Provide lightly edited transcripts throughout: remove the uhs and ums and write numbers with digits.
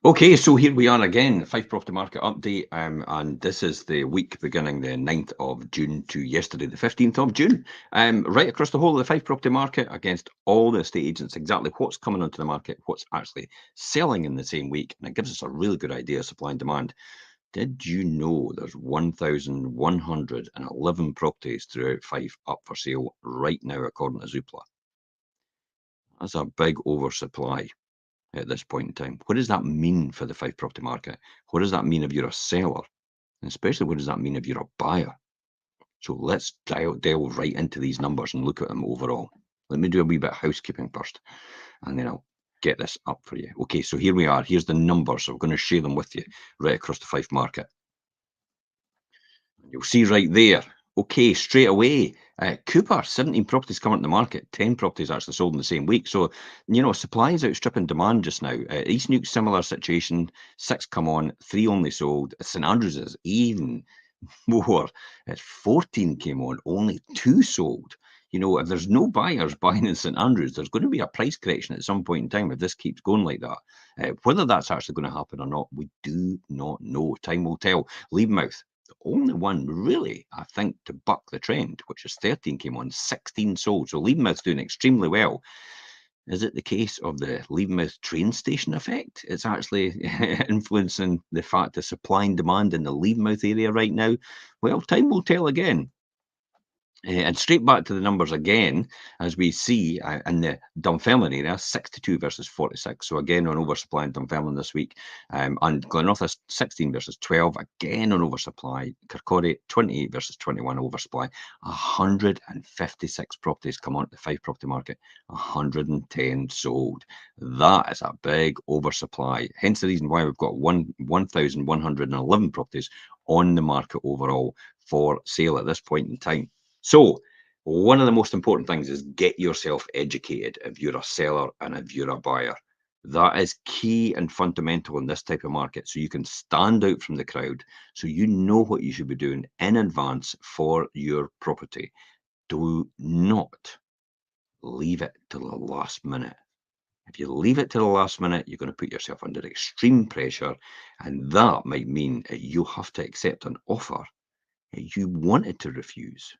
Okay, so here we are again, the Fife Property Market Update, and this is the week beginning the 9th of June to yesterday, the 15th of June. Right across the whole of the Fife Property Market against all the estate agents, exactly what's coming onto the market, what's actually selling in the same week, and it gives us a really good idea of supply and demand. Did you know there's 1,111 properties throughout Fife up for sale right now, according to Zoopla? That's a big oversupply at this point in time. What does that mean for the Fife property market? What does that mean if you're a seller? And especially, what does that mean if you're a buyer? So let's delve right into these numbers and look at them overall. Let me do a wee bit of housekeeping first, and then I'll get this up for you. Okay, so here we are. Here's the numbers. I'm going to share them with you right across the Fife market. You'll see right there. Okay, straight away. Cooper, 17 properties coming to the market. 10 properties actually sold in the same week. So, supply is outstripping demand just now. East Nuke, similar situation. 6 come on, 3 only sold. St Andrews is even more. It's 14 came on, only 2 sold. If there's no buyers buying in St Andrews, there's going to be a price correction at some point in time if this keeps going like that. Whether that's actually going to happen or not, we do not know. Time will tell. Leavemouth, the only one really, I think, to buck the trend, which is 13 came on, 16 sold. So Leavemouth's doing extremely well. Is it the case of the Leavemouth train station effect? It's actually influencing the fact of supply and demand in the Leavemouth area right now. Well, time will tell again. And straight back to the numbers again, as we see in the Dunfermline area, 62 versus 46. So again on oversupply in Dunfermline this week. And Glenorchy 16 versus 12, again on oversupply. Kirkcaldy 28 versus 21 oversupply. 156 properties come onto the Fife property market, 110 sold. That is a big oversupply. Hence the reason why we've got 1,111 properties on the market overall for sale at this point in time. So, one of the most important things is get yourself educated if you're a seller and if you're a buyer. That is key and fundamental in this type of market. So you can stand out from the crowd, so you know what you should be doing in advance for your property. Do not leave it till the last minute. If you leave it to the last minute, you're going to put yourself under extreme pressure, and that might mean that you have to accept an offer that you wanted to refuse.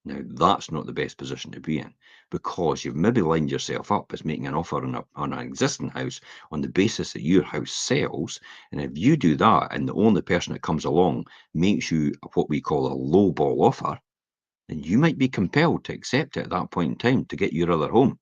Now, that's not the best position to be in, because you've maybe lined yourself up as making an offer on an existing house on the basis that your house sells. And if you do that and the only person that comes along makes you what we call a low ball offer, then you might be compelled to accept it at that point in time to get your other home.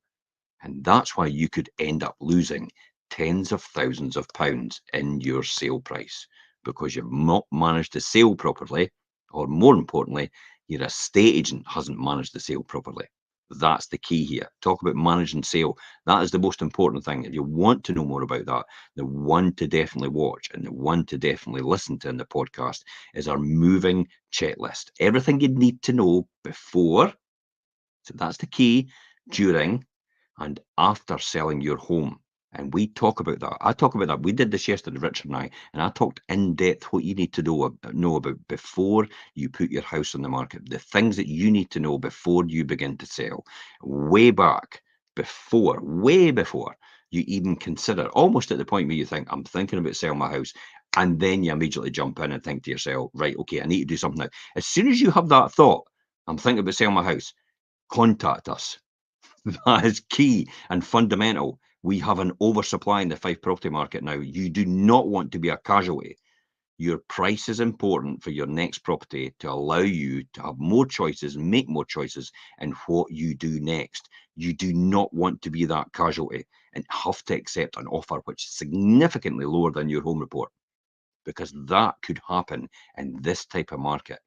And that's why you could end up losing tens of thousands of pounds in your sale price, because you've not managed to sell properly, or more importantly, your estate agent hasn't managed the sale properly. That's the key here. Talk about managing sale. That is the most important thing. If you want to know more about that, the one to definitely watch and the one to definitely listen to in the podcast is our moving checklist. Everything you need to know before, so that's the key, during, and after selling your home. And we talk about that. I talk about that. We did this yesterday, Richard and I talked in depth what you need to know about before you put your house on the market, the things that you need to know before you begin to sell, way back before, way before you even consider, almost at the point where you think, I'm thinking about selling my house. And then you immediately jump in and think to yourself, right, okay, I need to do something now. As soon as you have that thought, I'm thinking about selling my house, contact us. That is key and fundamental. We have an oversupply in the Fife property market now. You do not want to be a casualty. Your price is important for your next property to allow you to have more choices, make more choices in what you do next. You do not want to be that casualty and have to accept an offer which is significantly lower than your home report, because that could happen in this type of market.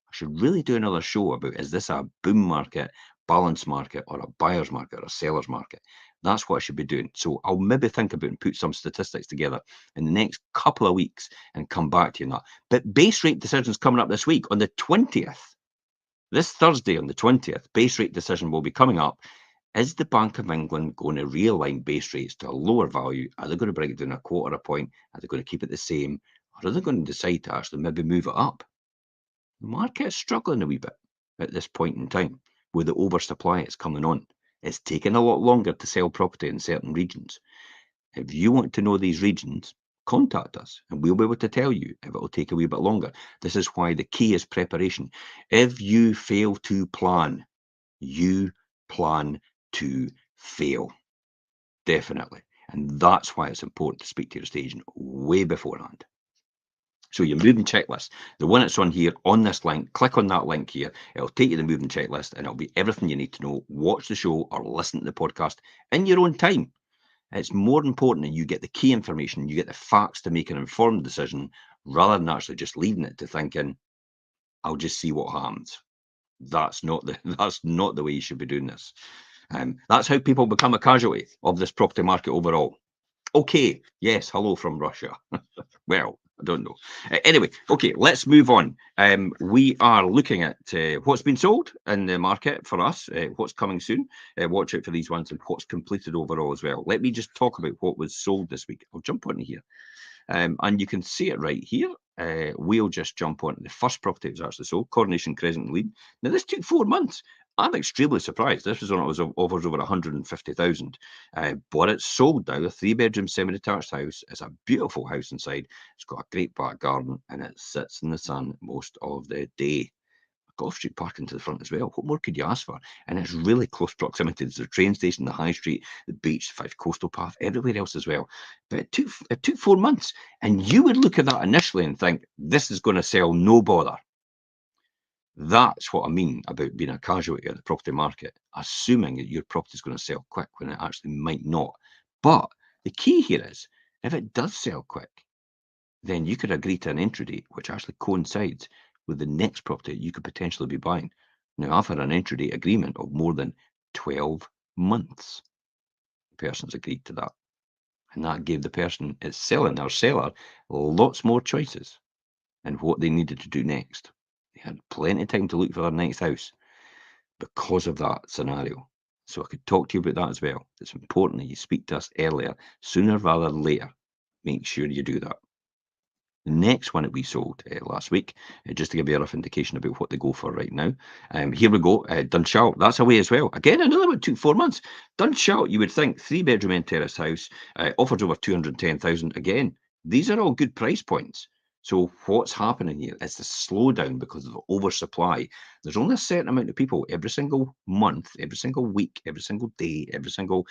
I should really do another show about, is this a boom market, balance market, or a buyer's market, or a seller's market? That's what I should be doing. So I'll maybe think about and put some statistics together in the next couple of weeks and come back to you on that. But base rate decisions coming up this week on the 20th. This Thursday on the 20th, base rate decision will be coming up. Is the Bank of England going to realign base rates to a lower value? Are they going to bring it down a quarter of a point? Are they going to keep it the same? Or are they going to decide to actually maybe move it up? The market is struggling a wee bit at this point in time with the oversupply that's coming on. It's taken a lot longer to sell property in certain regions. If you want to know these regions, contact us and we'll be able to tell you if it will take a wee bit longer. This is why the key is preparation. If you fail to plan, you plan to fail. Definitely. And that's why it's important to speak to your estate agent way beforehand. So your moving checklist, the one that's on here on this link, click on that link here. It'll take you to the moving checklist and it'll be everything you need to know. Watch the show or listen to the podcast in your own time. It's more important that you get the key information, you get the facts to make an informed decision rather than actually just leaving it to thinking, I'll just see what happens. That's not the that's not the way you should be doing this. That's how people become a casualty of this property market overall. Okay, yes, hello from Russia. Well, I don't know. Anyway, okay, let's move on. We are looking at what's been sold in the market for us, what's coming soon. Watch out for these ones and what's completed overall as well. Let me just talk about what was sold this week. I'll jump on here. And you can see it right here. We'll just jump on the first property that was actually sold, Coronation Crescent in Leeds. Now, this took 4 months. I'm extremely surprised. This was on, it was offers over 150,000, but it's sold now. A 3-bedroom semi-detached house. It's a beautiful house inside. It's got a great back garden and it sits in the sun most of the day. Golf Street parking to the front as well. What more could you ask for? And it's really close proximity to the train station, the high street, the beach, the Fife Coastal Path, everywhere else as well. But it took 4 months. And you would look at that initially and think, this is going to sell, no bother. That's what I mean about being a casualty of the property market, assuming that your property is going to sell quick when it actually might not. But the key here is, if it does sell quick, then you could agree to an entry date which actually coincides with the next property you could potentially be buying. Now, I've had an entry date agreement of more than 12 months. The person's agreed to that. And that gave the person it's selling, our seller, lots more choices in what they needed to do next. They had plenty of time to look for their next house because of that scenario. So I could talk to you about that as well. It's important that you speak to us earlier, sooner rather than later. Make sure you do that. The next one that we sold last week, just to give you a rough indication about what they go for right now. Here we go, Dunshaugh. That's away as well. Again, another one took 4 months. Dunshaugh, you would think, 3-bedroom end terrace house, offers over 210,000. Again, these are all good price points. So what's happening here is the slowdown because of the oversupply. There's only a certain amount of people every single month, every single week, every single day, every single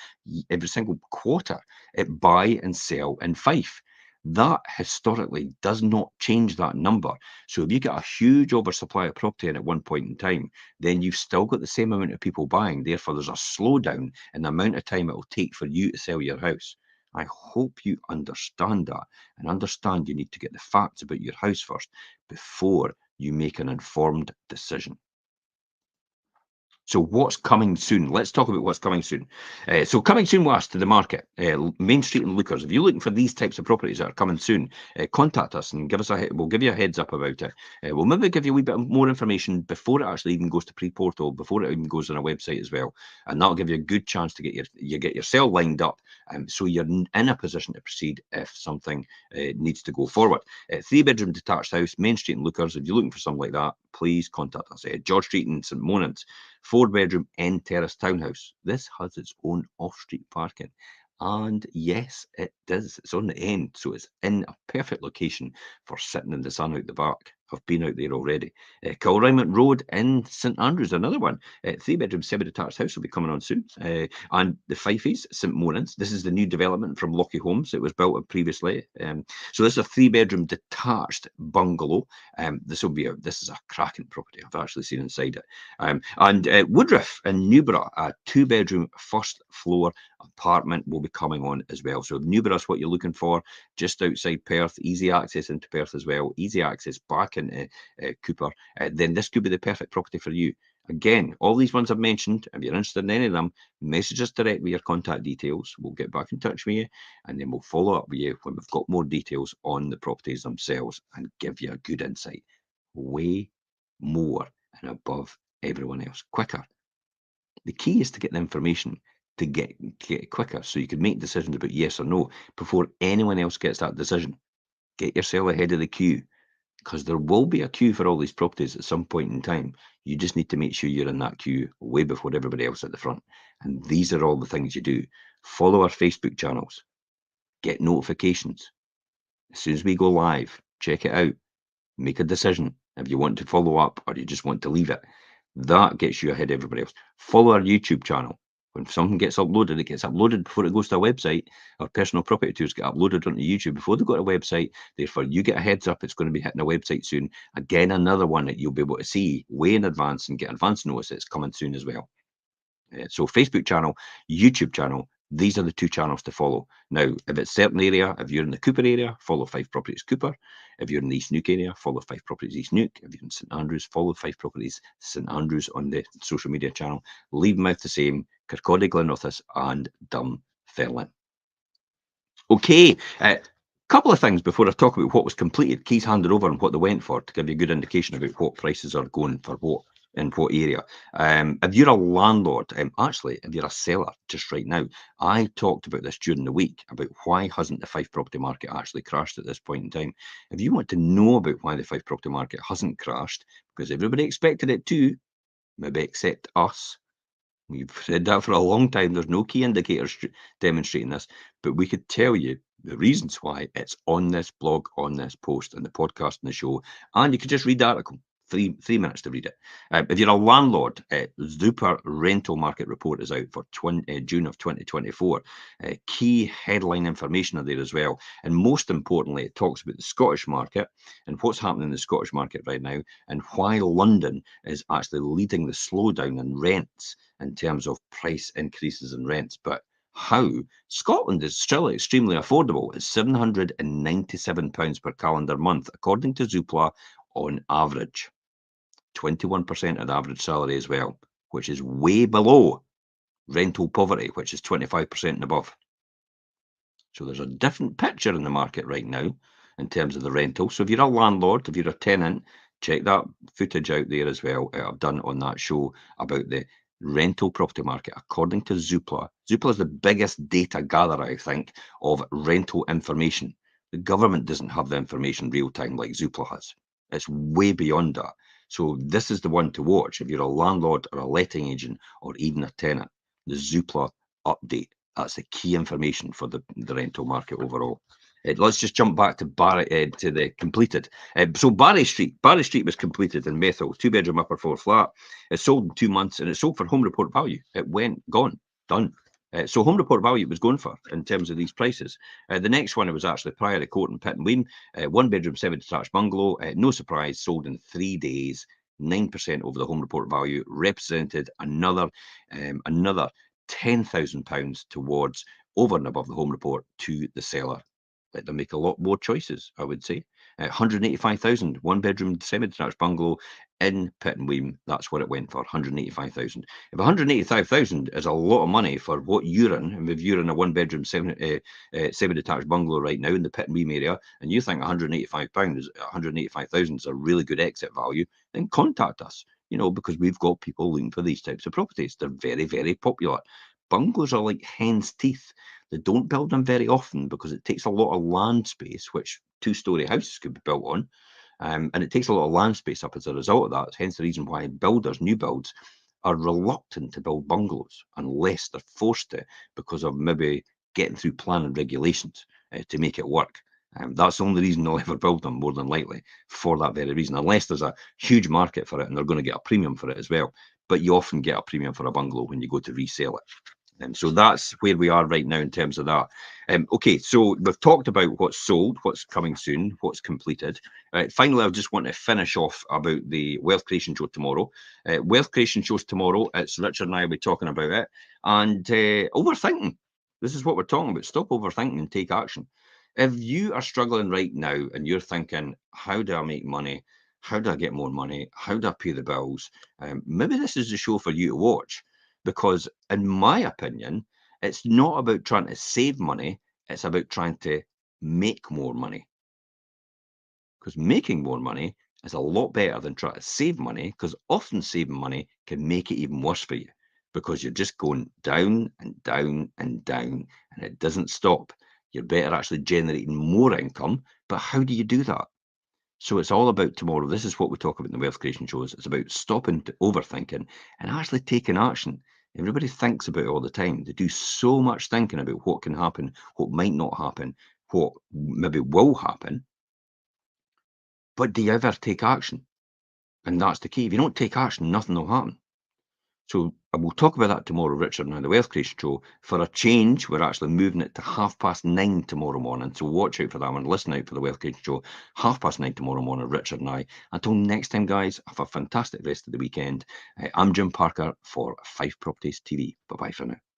quarter buy and sell in Fife. That historically does not change that number. So if you get a huge oversupply of property in at one point in time, then you've still got the same amount of people buying. Therefore, there's a slowdown in the amount of time it will take for you to sell your house. I hope you understand that and understand you need to get the facts about your house first before you make an informed decision. So what's coming soon? Let's talk about what's coming soon. So coming soon was to the market, Main Street and Lookers. If you're looking for these types of properties that are coming soon, contact us and give us we'll give you a heads up about it. We'll maybe give you a wee bit more information before it actually even goes to pre-portal, before it even goes on a website as well. And that'll give you a good chance to get your sale lined up, so you're in a position to proceed if something needs to go forward. 3-bedroom detached house, Main Street and Lookers. If you're looking for something like that, please contact us. George Street and St Monans. 4-bedroom end terrace townhouse. This has its own off-street parking. And yes, it does. It's on the end, so it's in a perfect location for sitting in the sun out the back. I've been out there already. Kilrymont Road in St Andrews, another one. 3-bedroom semi-detached house will be coming on soon. And the Fifes, St Monans. This is the new development from Lockey Homes. It was built previously. So this is a 3-bedroom detached bungalow. This is a cracking property. I've actually seen inside it. And Woodruff in Newborough, a 2-bedroom first floor apartment will be coming on as well. So Newborough's what you're looking for, just outside Perth, easy access into Perth as well, easy access back into Cooper. Then this could be the perfect property for you. Again, all these ones I've mentioned, if you're interested in any of them, message us direct with your contact details. We'll get back in touch with you and then we'll follow up with you when we've got more details on the properties themselves and give you a good insight. Way more and above everyone else. Quicker. The key is to get the information to get it quicker so you can make decisions about yes or no before anyone else gets that decision. Get yourself ahead of the queue because there will be a queue for all these properties at some point in time. You just need to make sure you're in that queue way before everybody else at the front. And these are all the things you do. Follow our Facebook channels. get notifications. As soon as we go live, check it out, make a decision if you want to follow up or you just want to leave it. That gets you ahead of everybody else. Follow our YouTube channel. When something gets uploaded, it gets uploaded before it goes to a website. Our personal property tours get uploaded onto YouTube before they go to a website. Therefore, you get a heads up it's going to be hitting a website soon. Again, another one that you'll be able to see way in advance and get advance notice it's coming soon as well. So Facebook channel, YouTube channel, these are the two channels to follow. Now, if it's certain area, if you're in the Cooper area, follow Fife Properties Cooper. If you're in the East Neuk area, follow Fife Properties East Neuk. If you're in St Andrews, follow Fife Properties St Andrews on the social media channel. Leavemouth the same, Kirkcaldy, Glenrothes and Dunfermline. Okay, couple of things before I talk about what was completed, keys handed over and what they went for, to give you a good indication about what prices are going for what in what area. If you're a landlord, actually, if you're a seller just right now, I talked about this during the week about why hasn't the Fife property market actually crashed at this point in time. If you want to know about why the Fife property market hasn't crashed, because everybody expected it to, maybe except us, we've said that for a long time. There's no key indicators demonstrating this, but we could tell you the reasons why. It's on this blog, on this post, and the podcast and the show, and you could just read the article. Three minutes to read it. If you're a landlord, Zupa rental market report is out for June of 2024. Key headline information are there as well, and most importantly, it talks about the Scottish market and what's happening in the Scottish market right now, and why London is actually leading the slowdown in rents in terms of price increases in rents. But how? Scotland is still extremely affordable. It's £797 per calendar month, according to Zoopla, on average. 21% of the average salary as well, which is way below rental poverty, which is 25% and above. So there's a different picture in the market right now in terms of the rental. So if you're a landlord, if you're a tenant, check that footage out there as well. I've done on that show about the rental property market according to Zoopla. Zoopla is the biggest data gatherer, I think, of rental information. The government doesn't have the information real time like Zoopla has. It's way beyond that. So this is the one to watch if you're a landlord or a letting agent or even a tenant. The Zoopla update. That's the key information for the rental market overall. Let's just jump back to Barry, to the completed. So Barry Street was completed in Methil, 2-bedroom upper floor flat. It sold in 2 months and it sold for home report value. It went, gone, done. So home report value it was going for in terms of these prices. The next one, it was actually Priory Court in Pittenweem, 1-bedroom, 7-detached bungalow. No surprise, sold in 3 days, 9% over the home report value, represented another £10,000 towards over and above the home report to the seller. Let them make a lot more choices, I would say. 185,000, 1-bedroom, semi-detached bungalow in Pittenweem. That's what it went for, 185,000. If 185,000 is a lot of money for what you're in, and if you're in a 1-bedroom, semi-detached bungalow right now in the Pittenweem area, and you think £185,000 is a really good exit value, then contact us. Because we've got people looking for these types of properties. They're very, very popular. Bungalows are like hen's teeth. They don't build them very often because it takes a lot of land space, which 2-story houses could be built on. And it takes a lot of land space up as a result of that. Hence the reason why builders, new builds, are reluctant to build bungalows unless they're forced to because of maybe getting through planning regulations to make it work. That's the only reason they'll ever build them, more than likely, for that very reason, unless there's a huge market for it and they're going to get a premium for it as well. But you often get a premium for a bungalow when you go to resell it. So that's where we are right now in terms of that. Okay, so we've talked about what's sold, what's coming soon, what's completed. Finally, I just want to finish off about the Wealth Creation Show tomorrow. Wealth Creation Show's tomorrow. It's Richard and I will be talking about it. And overthinking. This is what we're talking about. Stop overthinking and take action. If you are struggling right now and you're thinking, how do I make money? How do I get more money? How do I pay the bills? Maybe this is the show for you to watch. Because in my opinion, it's not about trying to save money, it's about trying to make more money. Because making more money is a lot better than trying to save money, because often saving money can make it even worse for you because you're just going down and down and down and it doesn't stop. You're better actually generating more income, but how do you do that? So it's all about tomorrow. This is what we talk about in the Wealth Creation Shows. It's about stopping overthinking and actually taking action. Everybody thinks about it all the time. They do so much thinking about what can happen, what might not happen, what maybe will happen. But do you ever take action? And that's the key. If you don't take action, nothing will happen. So we'll talk about that tomorrow, Richard, now the Wealth Creation Show. For a change, we're actually moving it to 9:30 tomorrow morning. So watch out for that one. Listen out for the Wealth Creation Show, 9:30 tomorrow morning, Richard and I. Until next time, guys, have a fantastic rest of the weekend. I'm Jim Parker for Fife Properties TV. Bye-bye for now.